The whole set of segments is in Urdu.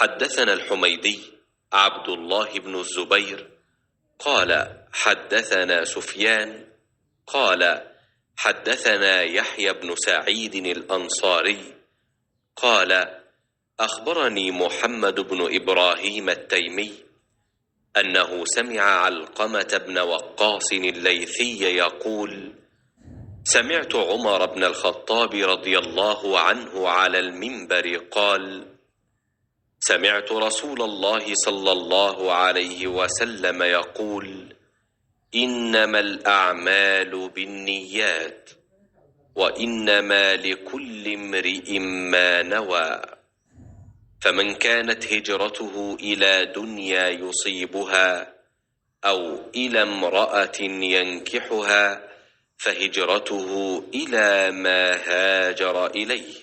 حدثنا الحميدي عبد الله بن الزبير قال حدثنا سفيان قال حدثنا يحيى بن سعيد الأنصاري قال أخبرني محمد بن إبراهيم التيمي أنه سمع علقمة بن وقاص الليثي يقول: سمعت عمر بن الخطاب رضي الله عنه على المنبر قال: سمعت رسول الله صلى الله عليه وسلم يقول: إنما الأعمال بالنيات وإنما لكل امرئ ما نوى، فمن كانت هجرته إلى دنيا يصيبها أو إلى امرأة ينكحها فهجرته إلى ما هاجر إليه।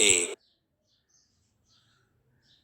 1।